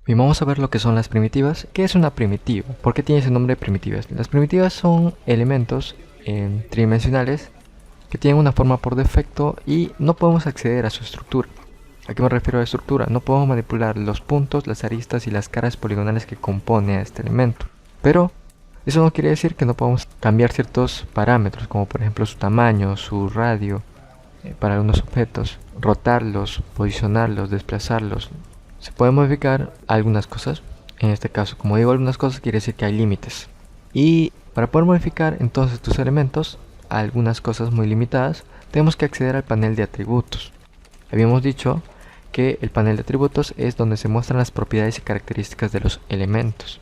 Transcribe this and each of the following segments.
Bien, vamos a ver lo que son las primitivas. ¿Qué es una primitiva? ¿Por qué tiene ese nombre de primitivas? Las primitivas son elementos tridimensionales que tienen una forma por defecto y no podemos acceder a su estructura. ¿A qué me refiero a estructura? No podemos manipular los puntos, las aristas y las caras poligonales que compone a este elemento. Pero eso no quiere decir que no podamos cambiar ciertos parámetros, como por ejemplo su tamaño, su radio, para algunos objetos, rotarlos, posicionarlos, desplazarlos. Se pueden modificar algunas cosas. En este caso, como digo algunas cosas, quiere decir que hay límites. Y para poder modificar entonces tus elementos, a algunas cosas muy limitadas, tenemos que acceder al panel de atributos. Habíamos dicho que el panel de atributos es donde se muestran las propiedades y características de los elementos.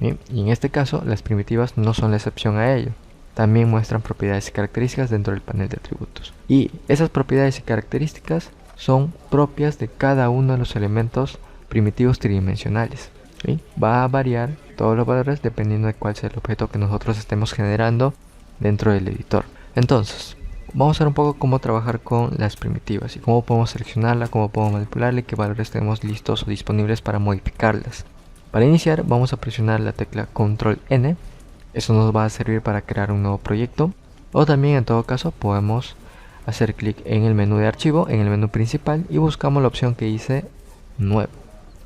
Bien, y en este caso, las primitivas no son la excepción a ello. También muestran propiedades y características dentro del panel de atributos. Y esas propiedades y características son propias de cada uno de los elementos primitivos tridimensionales. ¿Sí? Va a variar todos los valores dependiendo de cuál sea el objeto que nosotros estemos generando dentro del editor. Entonces, vamos a ver un poco cómo trabajar con las primitivas y cómo podemos seleccionarla, cómo podemos manipularla y qué valores tenemos listos o disponibles para modificarlas. Para iniciar, vamos a presionar la tecla Control N. Eso nos va a servir para crear un nuevo proyecto. O también, en todo caso, podemos hacer clic en el menú de archivo, en el menú principal, y buscamos la opción que dice Nuevo.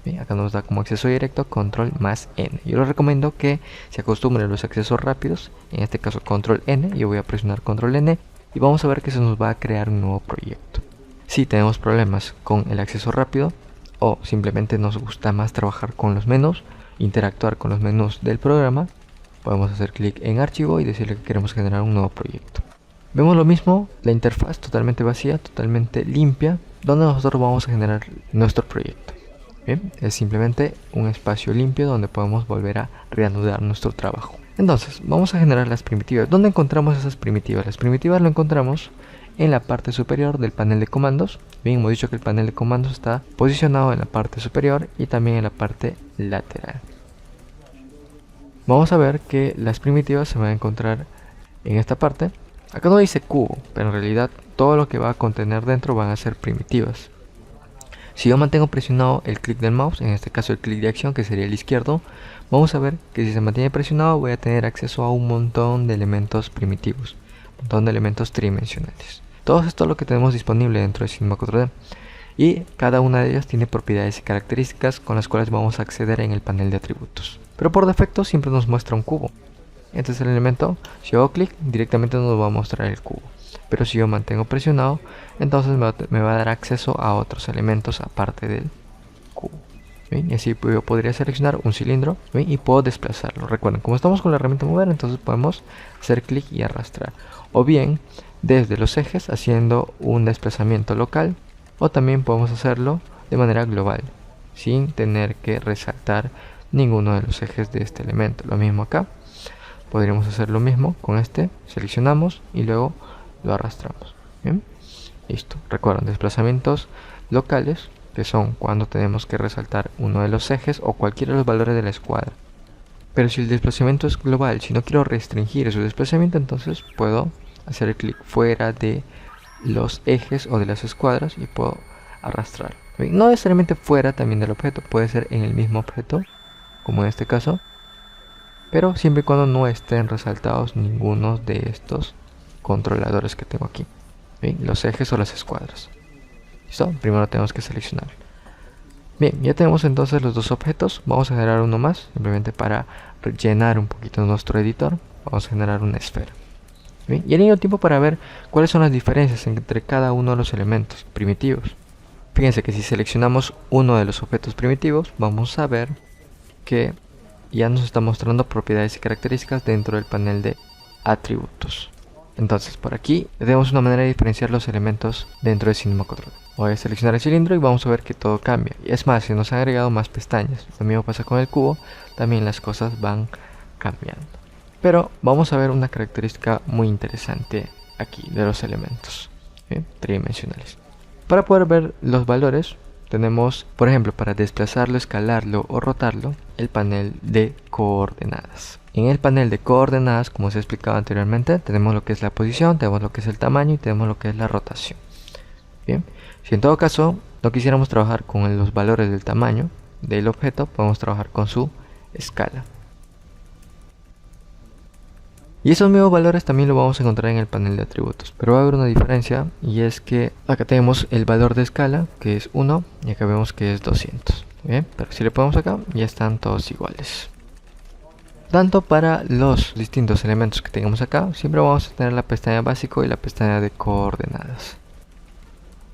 Bien, acá nos da como acceso directo Control más N. Yo les recomiendo que se acostumbren a los accesos rápidos, en este caso Control N. Yo voy a presionar Control N y vamos a ver que se nos va a crear un nuevo proyecto. Si tenemos problemas con el acceso rápido o simplemente nos gusta más trabajar con los menús, interactuar con los menús del programa, podemos hacer clic en archivo y decirle que queremos generar un nuevo proyecto. Vemos lo mismo, la interfaz totalmente vacía, totalmente limpia, donde nosotros vamos a generar nuestro proyecto. Bien, es simplemente un espacio limpio donde podemos volver a reanudar nuestro trabajo. Entonces, vamos a generar las primitivas. ¿Dónde encontramos esas primitivas? Las primitivas lo encontramos en la parte superior del panel de comandos. Bien, hemos dicho que el panel de comandos está posicionado en la parte superior y también en la parte lateral. Vamos a ver que las primitivas se van a encontrar en esta parte. Acá no dice cubo, pero en realidad todo lo que va a contener dentro van a ser primitivas. Si yo mantengo presionado el clic del mouse, en este caso el clic de acción, que sería el izquierdo, vamos a ver que si se mantiene presionado voy a tener acceso a un montón de elementos primitivos, un montón de elementos tridimensionales. Todo esto es lo que tenemos disponible dentro de Cinema 4D. Y cada una de ellas tiene propiedades y características con las cuales vamos a acceder en el panel de atributos. Pero por defecto siempre nos muestra un cubo. Este es el elemento, si hago clic directamente nos va a mostrar el cubo. Pero si yo mantengo presionado, entonces me va a dar acceso a otros elementos aparte del cubo. ¿Bien? Y así yo podría seleccionar un cilindro, ¿bien? Y puedo desplazarlo. Recuerden, como estamos con la herramienta mover, entonces podemos hacer clic y arrastrar. O bien desde los ejes haciendo un desplazamiento local, o también podemos hacerlo de manera global, sin tener que resaltar ninguno de los ejes de este elemento. Lo mismo acá, podríamos hacer lo mismo con este, seleccionamos y luego lo arrastramos. Bien, listo. Recuerden, desplazamientos locales, que son cuando tenemos que resaltar uno de los ejes o cualquiera de los valores de la escuadra. Pero si el desplazamiento es global, si no quiero restringir su desplazamiento, entonces puedo hacer el clic fuera de los ejes o de las escuadras y puedo arrastrar. Bien, no necesariamente fuera también del objeto, puede ser en el mismo objeto, como en este caso, pero siempre y cuando no estén resaltados ninguno de estos controladores que tengo aquí. Bien, los ejes o las escuadras. ¿Listo? Primero tenemos que seleccionar. Bien, ya tenemos entonces los dos objetos. Vamos a generar uno más, simplemente para rellenar un poquito nuestro editor. Vamos a generar una esfera. Bien, y he tenido tiempo para ver cuáles son las diferencias entre cada uno de los elementos primitivos. Fíjense que si seleccionamos uno de los objetos primitivos, vamos a ver que ya nos está mostrando propiedades y características dentro del panel de atributos. Entonces por aquí tenemos una manera de diferenciar los elementos dentro de Cinema 4D. Voy a seleccionar el cilindro y vamos a ver que todo cambia. Y es más, se nos han agregado más pestañas. Lo mismo pasa con el cubo, también las cosas van cambiando. Pero vamos a ver una característica muy interesante aquí de los elementos tridimensionales. Para poder ver los valores tenemos, por ejemplo, para desplazarlo, escalarlo o rotarlo, el panel de coordenadas. En el panel de coordenadas, como se explicaba anteriormente, tenemos lo que es la posición, tenemos lo que es el tamaño y tenemos lo que es la rotación. Bien, si en todo caso no quisiéramos trabajar con los valores del tamaño, del objeto podemos trabajar con su escala. Y esos mismos valores también lo vamos a encontrar en el panel de atributos, pero va a haber una diferencia, y es que acá tenemos el valor de escala, que es 1, y acá vemos que es 200. Bien, pero si le ponemos acá, ya están todos iguales. Tanto para los distintos elementos que tengamos acá, siempre vamos a tener la pestaña básico y la pestaña de coordenadas.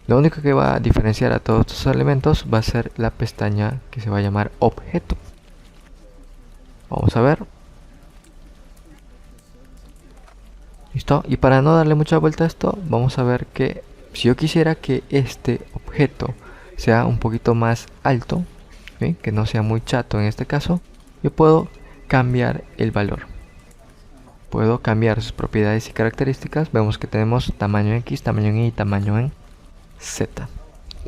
Lo único que va a diferenciar a todos estos elementos va a ser la pestaña que se va a llamar objeto. Vamos a ver. Listo. Y para no darle mucha vuelta a esto, vamos a ver que si yo quisiera que este objeto sea un poquito más alto, ¿sí?, que no sea muy chato en este caso, yo puedo cambiar el valor. Puedo cambiar sus propiedades y características. Vemos que tenemos tamaño en X, tamaño en Y y tamaño en Z.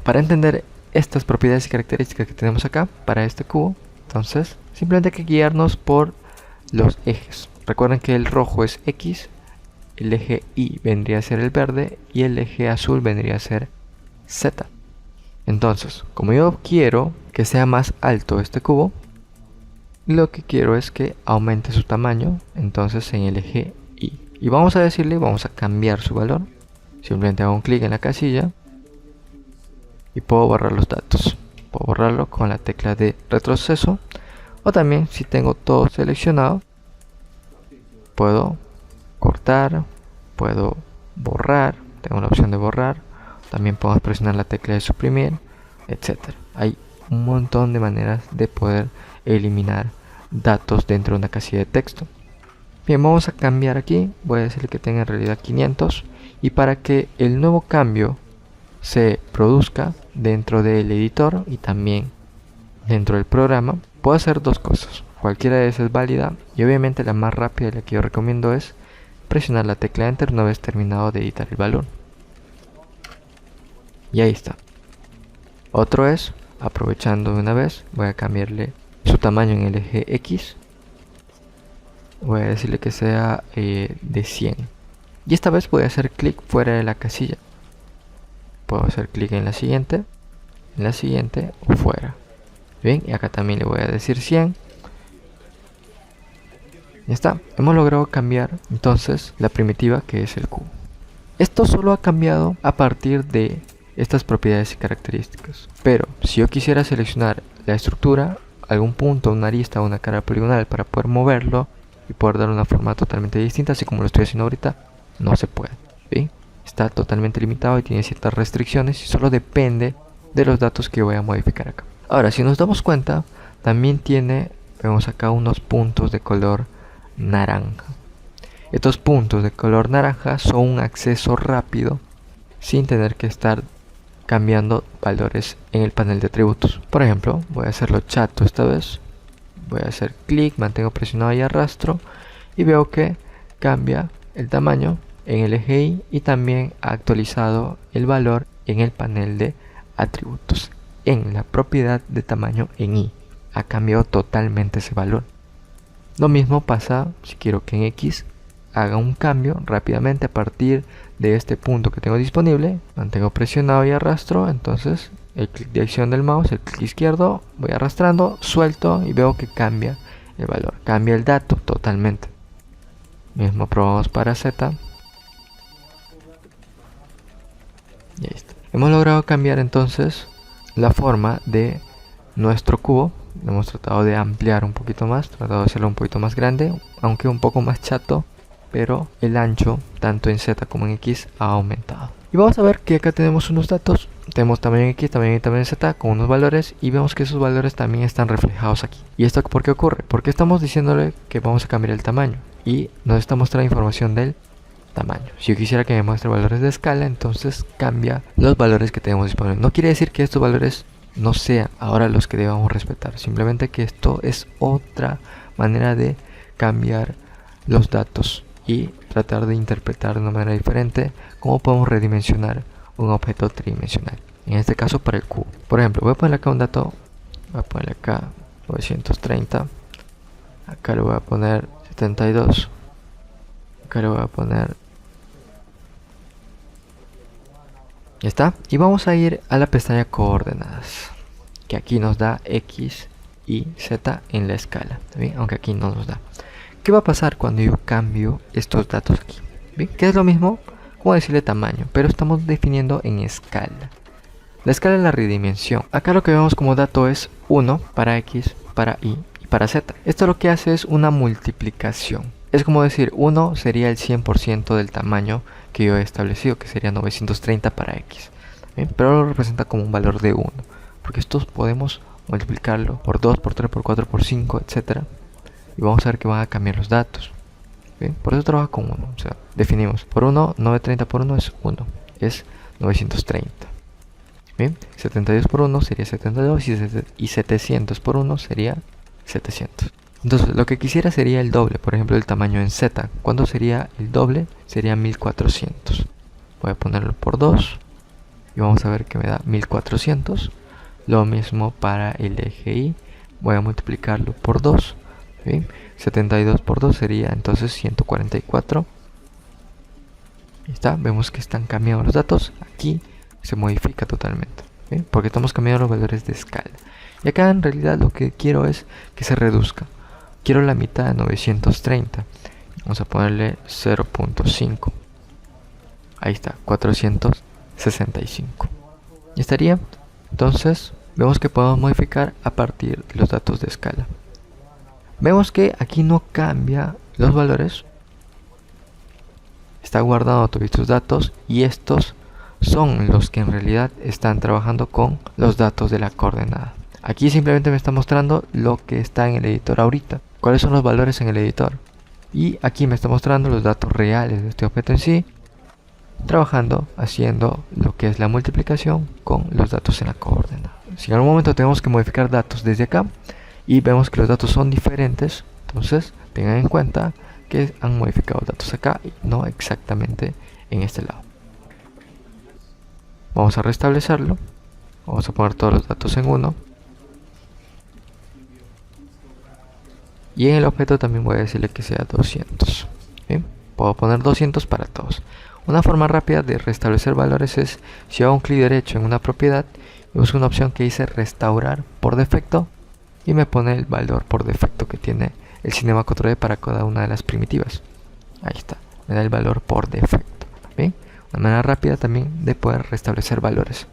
Para entender estas propiedades y características que tenemos acá para este cubo, entonces simplemente hay que guiarnos por los ejes. Recuerden que el rojo es X, el eje Y vendría a ser el verde y el eje azul vendría a ser Z. Entonces, como yo quiero que sea más alto este cubo, lo que quiero es que aumente su tamaño, entonces en el eje Y. Y vamos a decirle, vamos a cambiar su valor. Simplemente hago un clic en la casilla y puedo borrar los datos. Puedo borrarlo con la tecla de retroceso, o también si tengo todo seleccionado, puedo cortar, puedo borrar, tengo la opción de borrar, también podemos presionar la tecla de suprimir, etc. Hay un montón de maneras de poder eliminar datos dentro de una casilla de texto. Bien, vamos a cambiar aquí, voy a decirle que tenga en realidad 500, y para que el nuevo cambio se produzca dentro del editor y también dentro del programa, puedo hacer dos cosas. Cualquiera de esas es válida, y obviamente la más rápida y la que yo recomiendo es presionar la tecla Enter una vez terminado de editar el valor. Y ahí está. Otro es, aprovechando de una vez, voy a cambiarle su tamaño en el eje X. Voy a decirle que sea de 100. Y esta vez voy a hacer clic fuera de la casilla. Puedo hacer clic en la siguiente o fuera. Bien, y acá también le voy a decir 100. Ya está, hemos logrado cambiar entonces la primitiva que es el cubo. Esto solo ha cambiado a partir de estas propiedades y características. Pero si yo quisiera seleccionar la estructura, algún punto, una arista o una cara poligonal para poder moverlo y poder dar una forma totalmente distinta, así como lo estoy haciendo ahorita, no se puede. ¿Sí? Está totalmente limitado y tiene ciertas restricciones y solo depende de los datos que voy a modificar acá. Ahora, si nos damos cuenta, también tiene, vemos acá unos puntos de color naranja. Estos puntos de color naranja son un acceso rápido sin tener que estar cambiando valores en el panel de atributos. Por ejemplo, voy a hacerlo chato esta vez. Voy a hacer clic, mantengo presionado y arrastro y veo que cambia el tamaño en el eje Y y también ha actualizado el valor en el panel de atributos. En la propiedad de tamaño en Y ha cambiado totalmente ese valor. Lo mismo pasa si quiero que en X haga un cambio rápidamente a partir de este punto que tengo disponible. Mantengo presionado y arrastro, entonces el clic de acción del mouse, el clic izquierdo, voy arrastrando, suelto y veo que cambia el valor, cambia el dato totalmente. Mismo probamos para Z. Y ahí está. Hemos logrado cambiar entonces la forma de nuestro cubo. Hemos tratado de ampliar un poquito más, tratado de hacerlo un poquito más grande, aunque un poco más chato, pero el ancho tanto en Z como en X ha aumentado. Y vamos a ver que acá tenemos unos datos, tenemos tamaño en X, tamaño en Z con unos valores, y vemos que esos valores también están reflejados aquí. ¿Y esto por qué ocurre? Porque estamos diciéndole que vamos a cambiar el tamaño y nos está mostrando información del tamaño. Si yo quisiera que me muestre valores de escala, entonces cambia los valores que tenemos disponibles. No quiere decir que estos valores no sean ahora los que debamos respetar, simplemente que esto es otra manera de cambiar los datos y tratar de interpretar de una manera diferente cómo podemos redimensionar un objeto tridimensional, en este caso para el cubo. Por ejemplo, voy a poner acá un dato, voy a poner acá 930, acá le voy a poner 72, acá le voy a poner, ya está. Y vamos a ir a la pestaña coordenadas. que aquí nos da X y Z en la escala, ¿bien? Aunque aquí no nos da. ¿Qué va a pasar cuando yo cambio estos datos aquí? ¿Bien? Que es lo mismo como decirle tamaño, pero estamos definiendo en escala. La escala es la redimensión. Acá lo que vemos como dato es 1 para X, para Y y para Z. Esto lo que hace es una multiplicación. Es como decir 1 sería el 100% del tamaño que yo he establecido, que sería 930 para X. ¿Bien? Pero lo representa como un valor de 1, porque estos podemos multiplicarlo por 2, por 3, por 4, por 5, etc. Y vamos a ver que van a cambiar los datos. ¿Bien? Por eso trabaja con 1. O sea, definimos por 1, 930 por 1 es 1, es 930. Bien, 72 por 1 sería 72 y 700 por 1 sería 700. Entonces lo que quisiera sería el doble, por ejemplo el tamaño en Z. ¿Cuánto sería el doble? Sería 1400. Voy a ponerlo por 2 y vamos a ver que me da 1400. Lo mismo para el eje Y. Voy a multiplicarlo por 2. ¿Bien? 72 por 2 sería entonces 144. Ahí está, vemos que están cambiando los datos. Aquí se modifica totalmente, ¿bien? Porque estamos cambiando los valores de escala. Y acá en realidad lo que quiero es que se reduzca. Quiero la mitad de 930. Vamos a ponerle 0.5. Ahí está, 465. Y estaría. Entonces vemos que podemos modificar a partir de los datos de escala. Vemos que aquí no cambia los valores. Está guardando todos estos datos y estos son los que en realidad están trabajando con los datos de la coordenada. Aquí simplemente me está mostrando lo que está en el editor ahorita, cuáles son los valores en el editor, y aquí me está mostrando los datos reales de este objeto en sí, trabajando, haciendo lo que es la multiplicación con los datos en la coordenada. Si en algún momento tenemos que modificar datos desde acá y vemos que los datos son diferentes, entonces tengan en cuenta que han modificado datos acá y no exactamente en este lado. Vamos a restablecerlo. Vamos a poner todos los datos en 1. Y en el objeto también voy a decirle que sea 200. ¿Bien? Puedo poner 200 para todos. Una forma rápida de restablecer valores es si hago un clic derecho en una propiedad y busco una opción que dice restaurar por defecto y me pone el valor por defecto que tiene el Cinema 4D para cada una de las primitivas. Ahí está, me da el valor por defecto. ¿Bien? Una manera rápida también de poder restablecer valores.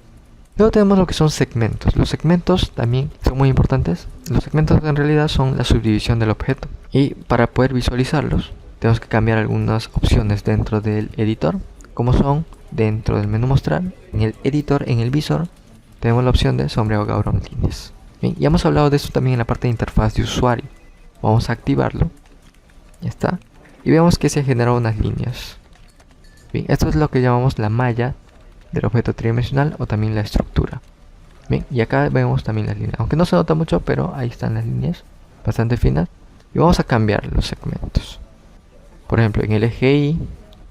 Luego tenemos lo que son segmentos. Los segmentos también son muy importantes. Los segmentos en realidad son la subdivisión del objeto. Y para poder visualizarlos, tenemos que cambiar algunas opciones dentro del editor, como son dentro del menú mostrar, en el editor, en el visor, tenemos la opción de sombreado Gauron líneas. Bien, ya hemos hablado de esto también en la parte de interfaz de usuario. Vamos a activarlo. Ya está. Y vemos que se generan unas líneas. Bien, esto es lo que llamamos la malla del objeto tridimensional o también la estructura. Bien, y acá vemos también las líneas, aunque no se nota mucho, pero ahí están las líneas bastante finas. Y vamos a cambiar los segmentos. Por ejemplo, en el eje Y,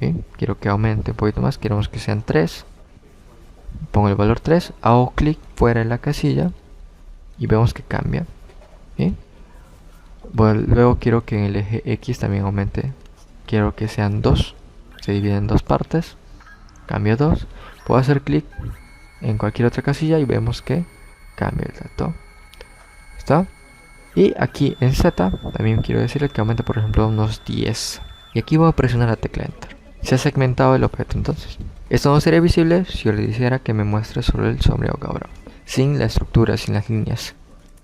bien, quiero que aumente un poquito más, queremos que sean 3. Pongo el valor 3, hago clic fuera de la casilla y vemos que cambia. Bien. Bueno, luego quiero que en el eje X también aumente, quiero que sean 2, se divide en dos partes, cambio 2. Puedo hacer clic en cualquier otra casilla y vemos que cambia el dato. ¿Está? Y aquí en Z también quiero decirle que aumente, por ejemplo, unos 10. Y aquí voy a presionar la tecla Enter. Se ha segmentado el objeto entonces. Esto no sería visible si yo le dijera que me muestre solo el sombreado Gauron, sin la estructura, sin las líneas,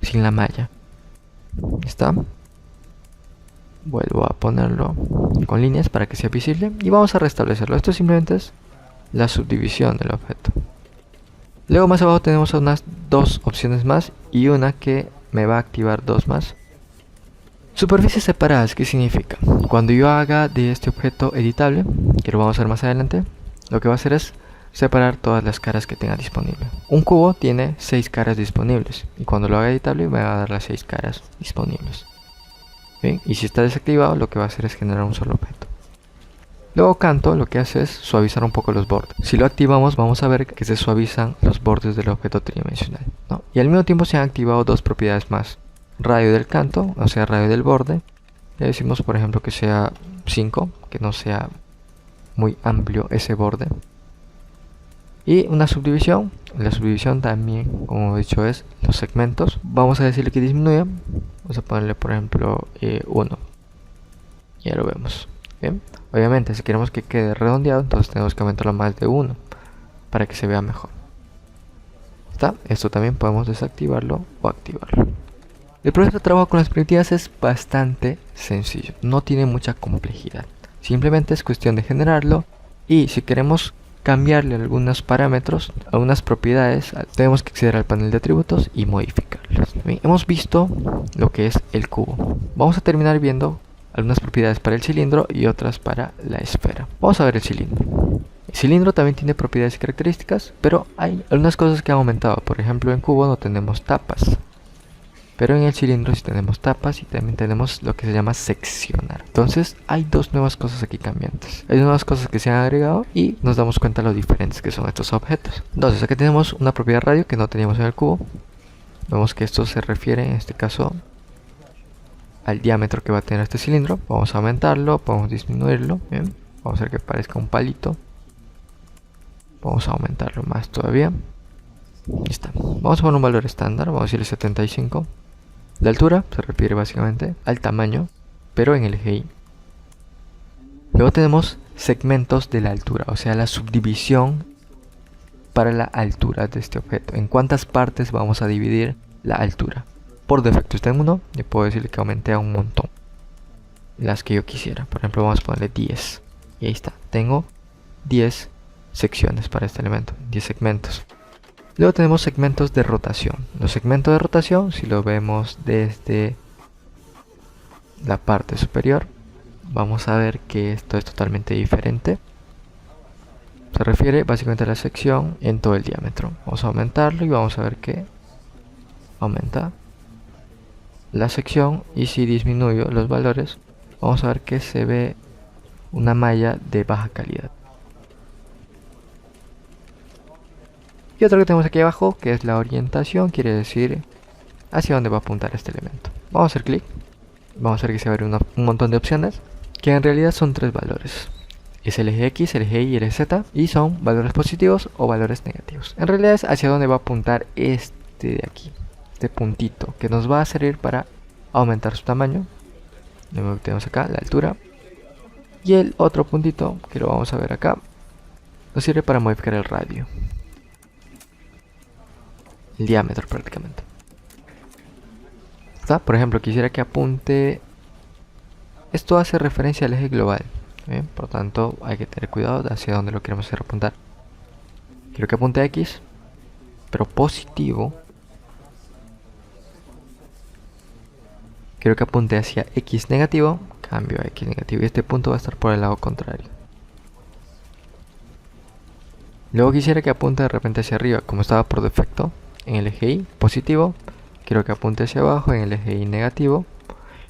sin la malla. ¿Está? Vuelvo a ponerlo con líneas para que sea visible y vamos a restablecerlo. Esto simplemente es la subdivisión del objeto. Luego más abajo tenemos unas dos opciones más y una que me va a activar dos más. Superficies separadas, ¿qué significa? Cuando yo haga de este objeto editable, que lo vamos a ver más adelante, lo que va a hacer es separar todas las caras que tenga disponible. Un cubo tiene 6 caras disponibles y cuando lo haga editable me va a dar las 6 caras disponibles. Bien, y si está desactivado lo que va a hacer es generar un solo objeto. Luego Canto lo que hace es suavizar un poco los bordes. Si lo activamos vamos a ver que se suavizan los bordes del objeto tridimensional, ¿no? Y al mismo tiempo se han activado dos propiedades más. Radio del canto, o sea radio del borde. Le decimos por ejemplo que sea 5, que no sea muy amplio ese borde. Y una subdivisión, la subdivisión también, como he dicho, es los segmentos. Vamos a decirle que disminuya, vamos a ponerle por ejemplo 1. Ya lo vemos. Bien, obviamente si queremos que quede redondeado, entonces tenemos que aumentarlo más de 1 para que se vea mejor. ¿Está? Esto también podemos desactivarlo o activarlo. El proceso de trabajo con las primitivas es bastante sencillo, no tiene mucha complejidad. Simplemente es cuestión de generarlo, y si queremos cambiarle algunos parámetros, algunas propiedades, tenemos que acceder al panel de atributos y modificarlos. Bien, hemos visto lo que es el cubo. Vamos a terminar viendo algunas propiedades para el cilindro y otras para la esfera. Vamos a ver el cilindro. El cilindro también tiene propiedades y características, pero hay algunas cosas que han aumentado. Por ejemplo, en cubo no tenemos tapas, pero en el cilindro sí tenemos tapas y también tenemos lo que se llama seccionar. Entonces hay dos nuevas cosas aquí cambiantes. Hay nuevas cosas que se han agregado y nos damos cuenta de lo diferentes que son estos objetos. Entonces aquí tenemos una propiedad radio que no teníamos en el cubo. Vemos que esto se refiere en este caso al diámetro que va a tener este cilindro. Vamos a aumentarlo, podemos disminuirlo. Bien, vamos a hacer que parezca un palito. Vamos a aumentarlo más todavía. Ahí está. Vamos a poner un valor estándar, vamos a decirle 75. La altura se refiere básicamente al tamaño, pero en el eje Y. Luego tenemos segmentos de la altura, o sea, la subdivisión para la altura de este objeto. En cuántas partes vamos a dividir la altura. Por defecto está en 1, y puedo decirle que aumente a un montón las que yo quisiera. Por ejemplo, vamos a ponerle 10. Y ahí está, tengo 10 secciones para este elemento, 10 segmentos. Luego tenemos segmentos de rotación. Los segmentos de rotación, si lo vemos desde la parte superior, vamos a ver que esto es totalmente diferente. Se refiere básicamente a la sección en todo el diámetro. Vamos a aumentarlo y vamos a ver que aumenta la sección, y si disminuyo los valores, vamos a ver que se ve una malla de baja calidad. Y otro que tenemos aquí abajo, que es la orientación, quiere decir hacia dónde va a apuntar este elemento. Vamos a hacer clic, vamos a ver que se abre un montón de opciones, que en realidad son 3 valores. Es el eje X, el eje Y y el eje Z, y son valores positivos o valores negativos. En realidad es hacia dónde va a apuntar este de aquí, este puntito, que nos va a servir para aumentar su tamaño. Luego tenemos acá la altura, y el otro puntito, que lo vamos a ver acá, nos sirve para modificar el radio, el diámetro prácticamente. ¿Está? Por ejemplo, quisiera que apunte, esto hace referencia al eje global, ¿bien? Por lo tanto hay que tener cuidado de hacia dónde lo queremos hacer apuntar. Quiero que apunte a X, pero positivo. Quiero que apunte hacia X negativo, cambio a X negativo, y este punto va a estar por el lado contrario. Luego quisiera que apunte de repente hacia arriba, como estaba por defecto en el eje Y positivo. Quiero que apunte hacia abajo en el eje Y negativo.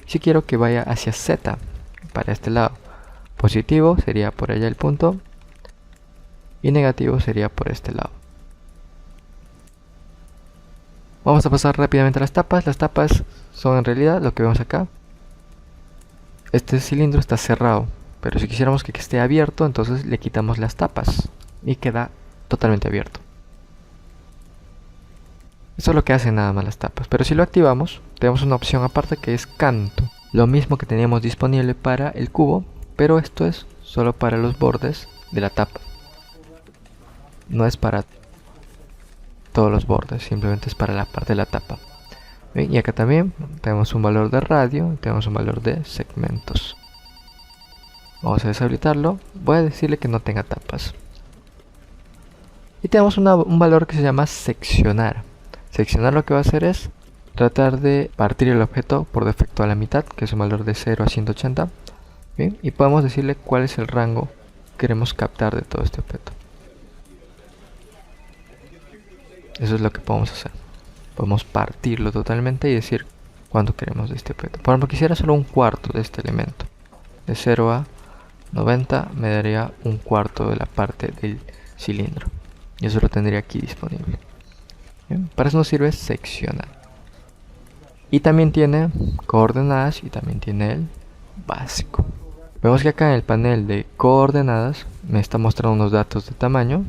Si quiero que vaya hacia Z, para este lado, positivo sería por allá el punto, y negativo sería por este lado. Vamos a pasar rápidamente a las tapas. Las tapas son en realidad lo que vemos acá. Este cilindro está cerrado, pero si quisiéramos que esté abierto, entonces le quitamos las tapas y queda totalmente abierto. Eso es lo que hacen nada más las tapas, pero si lo activamos, tenemos una opción aparte que es canto. Lo mismo que teníamos disponible para el cubo, pero esto es solo para los bordes de la tapa. No es para todos los bordes, simplemente es para la parte de la tapa. Bien, y acá también tenemos un valor de radio, tenemos un valor de segmentos. Vamos a deshabilitarlo, voy a decirle que no tenga tapas. Y tenemos un valor que se llama seccionar. Seccionar lo que va a hacer es tratar de partir el objeto por defecto a la mitad, que es un valor de 0 a 180. Bien, y podemos decirle cuál es el rango que queremos captar de todo este objeto. Eso es lo que podemos hacer. Podemos partirlo totalmente y decir cuánto queremos de este objeto. Por ejemplo, quisiera solo un cuarto de este elemento. De 0 a 90 me daría un cuarto de la parte del cilindro. Y eso lo tendría aquí disponible. Bien, para eso nos sirve seccionar. Y también tiene coordenadas y también tiene el básico. Vemos que acá en el panel de coordenadas me está mostrando unos datos de tamaño,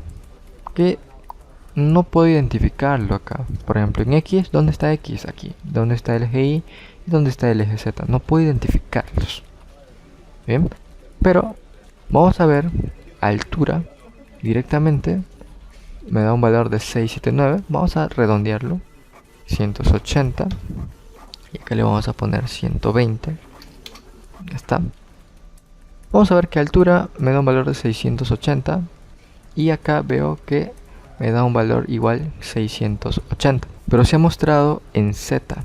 que no puedo identificarlo acá. Por ejemplo, en X, ¿dónde está X? Aquí. ¿Dónde está el eje Y? ¿Y dónde está el eje Z? No puedo identificarlos. Bien, pero vamos a ver altura directamente. Me da un valor de 679. Vamos a redondearlo. 180. Y acá le vamos a poner 120. Ya está. Vamos a ver que altura me da un valor de 680. Y acá veo que me da un valor igual 680. Pero se ha mostrado en Z.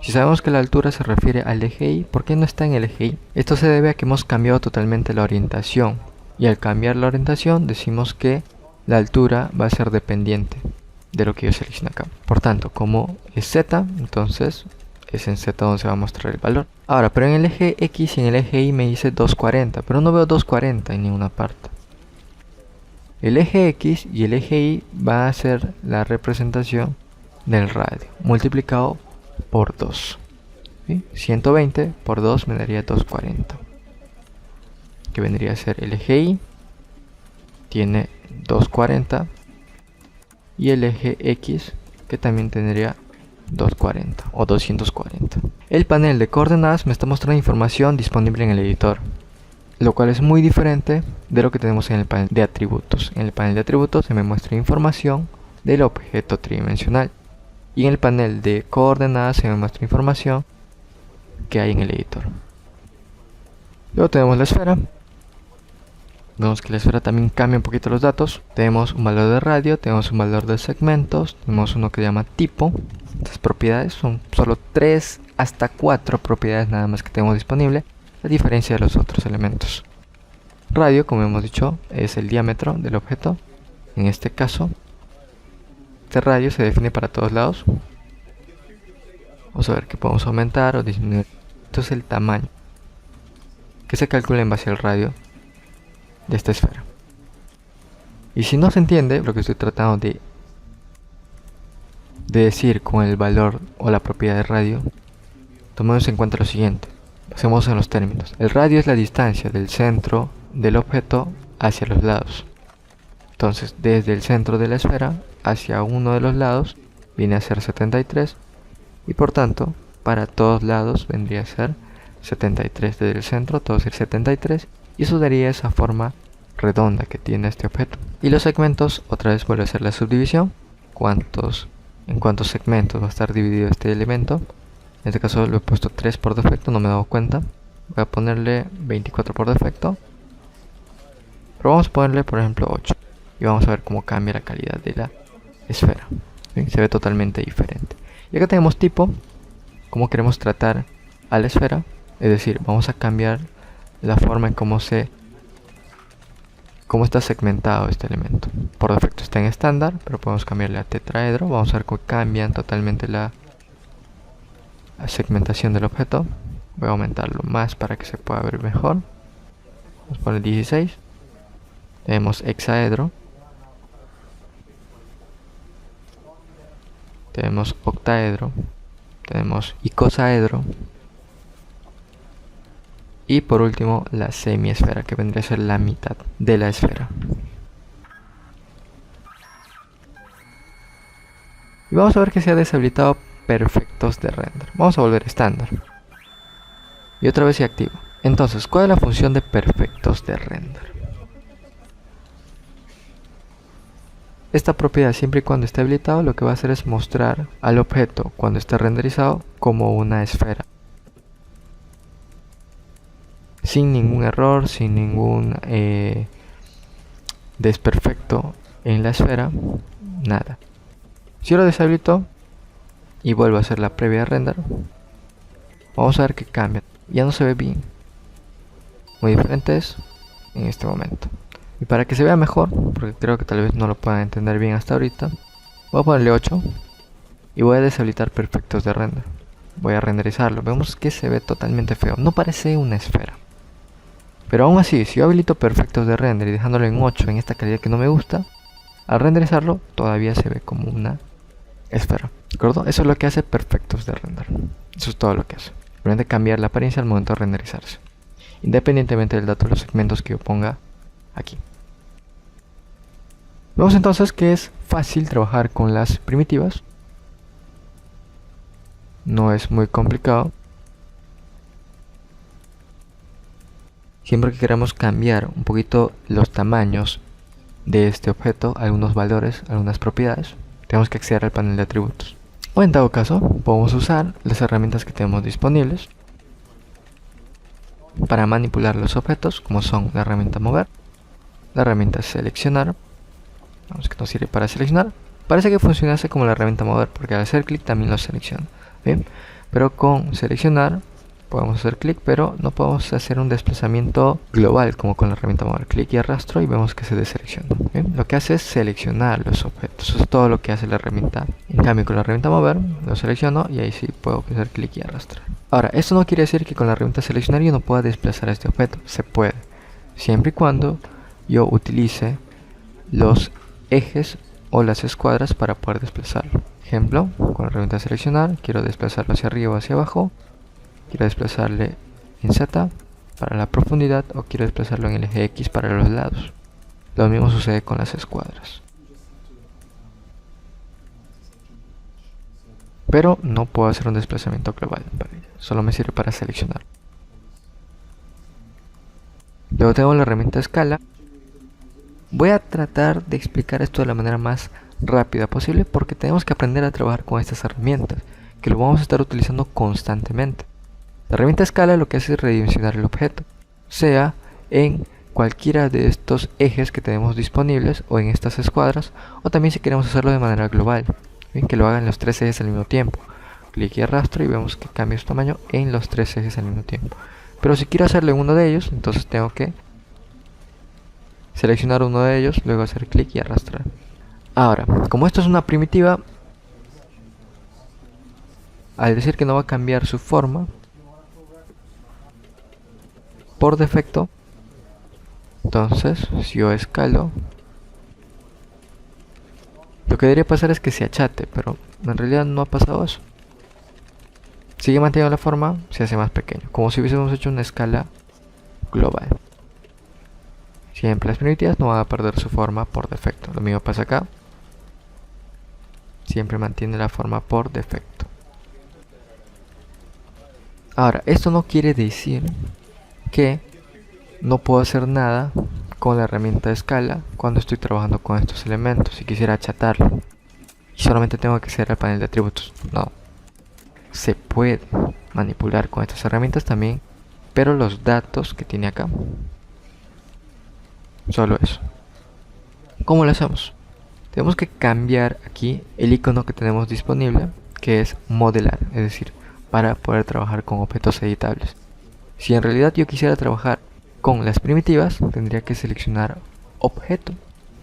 Si sabemos que la altura se refiere al eje Y, ¿por qué no está en el eje Y? Esto se debe a que hemos cambiado totalmente la orientación. Y al cambiar la orientación decimos que la altura va a ser dependiente de lo que yo seleccione acá. Por tanto, como es Z, entonces es en Z donde se va a mostrar el valor. Ahora, pero en el eje X y en el eje Y me dice 240, pero no veo 240 en ninguna parte. El eje X y el eje Y va a ser la representación del radio multiplicado por 2. ¿Sí? 120 por 2 me daría 240. Que vendría a ser el eje Y. Tiene 240. Y el eje X, que también tendría 240 o 240. El panel de coordenadas me está mostrando información disponible en el editor, lo cual es muy diferente de lo que tenemos en el panel de atributos. En el panel de atributos se me muestra información del objeto tridimensional. Y en el panel de coordenadas se me muestra información que hay en el editor. Luego tenemos la esfera. Vemos que la esfera también cambia un poquito los datos. Tenemos un valor de radio, tenemos un valor de segmentos, tenemos uno que se llama tipo. Estas propiedades son solo 3 hasta 4 propiedades nada más que tenemos disponible, a diferencia de los otros elementos. Radio, como hemos dicho, es el diámetro del objeto. En este caso, este radio se define para todos lados. Vamos a ver que podemos aumentar o disminuir. Esto es el tamaño que se calcula en base al radio de esta esfera. Y si no se entiende lo que estoy tratando de decir con el valor o la propiedad de radio, tomemos en cuenta lo siguiente. Hacemos en los términos. El radio es la distancia del centro del objeto hacia los lados. Entonces, desde el centro de la esfera hacia uno de los lados viene a ser 73, y por tanto, para todos lados vendría a ser 73 desde el centro, todo es 73, y eso daría esa forma redonda que tiene este objeto. Y los segmentos, otra vez vuelve a ser la subdivisión, en cuántos segmentos va a estar dividido este elemento. En este caso lo he puesto 3 por defecto, no me he dado cuenta. Voy a ponerle 24 por defecto, pero vamos a ponerle por ejemplo 8, y vamos a ver cómo cambia la calidad de la esfera. ¿Sí? Se ve totalmente diferente. Y acá tenemos tipo, cómo queremos tratar a la esfera, es decir, vamos a cambiar la forma en cómo está segmentado este elemento. Por defecto está en estándar, pero podemos cambiarle a tetraedro. Vamos a ver cómo cambian totalmente la segmentación del objeto. Voy a aumentarlo más para que se pueda ver mejor. Vamos a poner 16. Tenemos hexaedro. Tenemos octaedro. Tenemos icosaedro. Y por último la semiesfera, que vendría a ser la mitad de la esfera. Y vamos a ver que se ha deshabilitado perfectos de render. Vamos a volver a estándar. Y otra vez se activa. Entonces, ¿cuál es la función de perfectos de render? Esta propiedad, siempre y cuando esté habilitado, lo que va a hacer es mostrar al objeto cuando esté renderizado como una esfera. Sin ningún error, sin ningún desperfecto en la esfera, nada. Si yo lo deshabilito y vuelvo a hacer la previa de render, vamos a ver que cambia. Ya no se ve bien. Muy diferentes en este momento. Y para que se vea mejor, porque creo que tal vez no lo puedan entender bien hasta ahorita, voy a ponerle 8 y voy a deshabilitar perfectos de render. Voy a renderizarlo. Vemos que se ve totalmente feo. No parece una esfera. Pero aún así, si yo habilito perfectos de render y dejándolo en 8 en esta calidad que no me gusta, al renderizarlo todavía se ve como una esfera. ¿De acuerdo? Eso es lo que hace perfectos de render. Eso es todo lo que hace. Simplemente cambiar la apariencia al momento de renderizarse, independientemente del dato de los segmentos que yo ponga aquí. Vemos entonces que es fácil trabajar con las primitivas. No es muy complicado. Siempre que queramos cambiar un poquito los tamaños de este objeto, algunos valores, algunas propiedades, tenemos que acceder al panel de atributos. O en dado caso, podemos usar las herramientas que tenemos disponibles para manipular los objetos, como son la herramienta mover, la herramienta seleccionar. Vamos, que nos sirve para seleccionar. Parece que funcionase como la herramienta mover, porque al hacer clic también lo selecciona. Bien, pero con seleccionar podemos hacer clic, pero no podemos hacer un desplazamiento global como con la herramienta mover. Clic y arrastro y vemos que se deselecciona. Bien, lo que hace es seleccionar los objetos. Eso es todo lo que hace la herramienta. En cambio, con la herramienta mover lo selecciono y ahí sí puedo hacer clic y arrastrar. Ahora, esto no quiere decir que con la herramienta seleccionar yo no pueda desplazar este objeto. Se puede, siempre y cuando yo utilice los ejes o las escuadras para poder desplazarlo. Ejemplo, con la herramienta seleccionar quiero desplazarlo hacia arriba o hacia abajo, quiero desplazarle en Z para la profundidad o quiero desplazarlo en el eje X para los lados. Lo mismo sucede con las escuadras, pero no puedo hacer un desplazamiento global para ello. Solo me sirve para seleccionar. Luego tengo la herramienta escala. Voy a tratar de explicar esto de la manera más rápida posible porque tenemos que aprender a trabajar con estas herramientas, que lo vamos a estar utilizando constantemente. La herramienta escala lo que hace es redimensionar el objeto, sea en cualquiera de estos ejes que tenemos disponibles o en estas escuadras, o también si queremos hacerlo de manera global, ¿bien? Que lo hagan los tres ejes al mismo tiempo. Clic y arrastro y vemos que cambia su tamaño en los tres ejes al mismo tiempo. Pero si quiero hacerlo en uno de ellos, entonces tengo que seleccionar uno de ellos, luego hacer clic y arrastrar. Ahora, como esto es una primitiva, al decir que no va a cambiar su forma, por defecto, entonces si yo escalo, lo que debería pasar es que se achate, pero en realidad no ha pasado eso. Sigue manteniendo la forma, se hace más pequeño, como si hubiésemos hecho una escala global. Siempre las primitivas no van a perder su forma por defecto. Lo mismo pasa acá. Siempre mantiene la forma por defecto. Ahora, esto no quiere decir que no puedo hacer nada con la herramienta de escala cuando estoy trabajando con estos elementos. Si quisiera achatarlo y solamente tengo que acceder al panel de atributos. No. Se puede manipular con estas herramientas también, pero los datos que tiene acá. Solo eso. ¿Cómo lo hacemos? Tenemos que cambiar aquí el icono que tenemos disponible, que es modelar, es decir, para poder trabajar con objetos editables. Si en realidad yo quisiera trabajar con las primitivas, tendría que seleccionar objeto,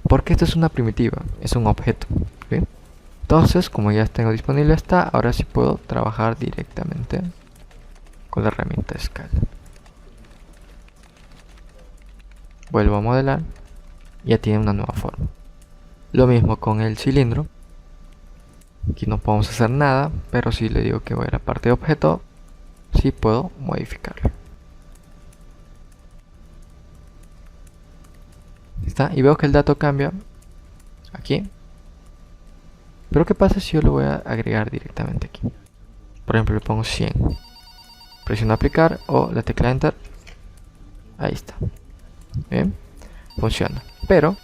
porque esto es una primitiva, es un objeto. ¿Sí? Entonces, como ya tengo disponible esta, ahora sí puedo trabajar directamente con la herramienta escala. Vuelvo a modelar, ya tiene una nueva forma. Lo mismo con el cilindro. Aquí no podemos hacer nada, pero si le digo que voy a la parte de objeto, sí puedo modificarlo. ¿Está? Y veo que el dato cambia aquí. Pero ¿qué pasa si yo lo voy a agregar directamente aquí? Por ejemplo, le pongo 100. Presiono aplicar o la tecla enter. Ahí está. Bien, funciona. Pero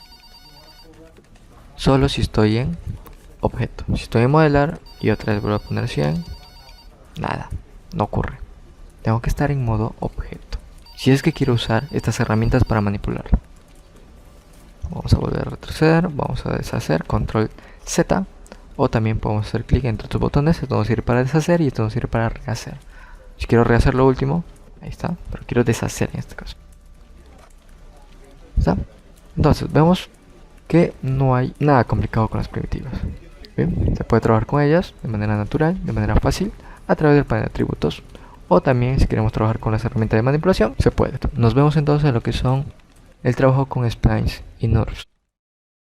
solo si estoy en objeto. Si estoy en modelar y otra vez vuelvo a poner 100, nada, no ocurre. Tengo que estar en modo objeto si es que quiero usar estas herramientas para manipularlo. Vamos a volver a retroceder, vamos a deshacer, control Z, o también podemos hacer clic entre estos botones. Esto nos sirve para deshacer y esto nos sirve para rehacer. Si quiero rehacer lo último, ahí está, pero quiero deshacer en este caso. ¿Está? Entonces vemos que no hay nada complicado con las primitivas. Bien, se puede trabajar con ellas de manera natural, de manera fácil, a través del panel de atributos, o también si queremos trabajar con las herramientas de manipulación, se puede. Nos vemos entonces en lo que son el trabajo con splines y NURBS.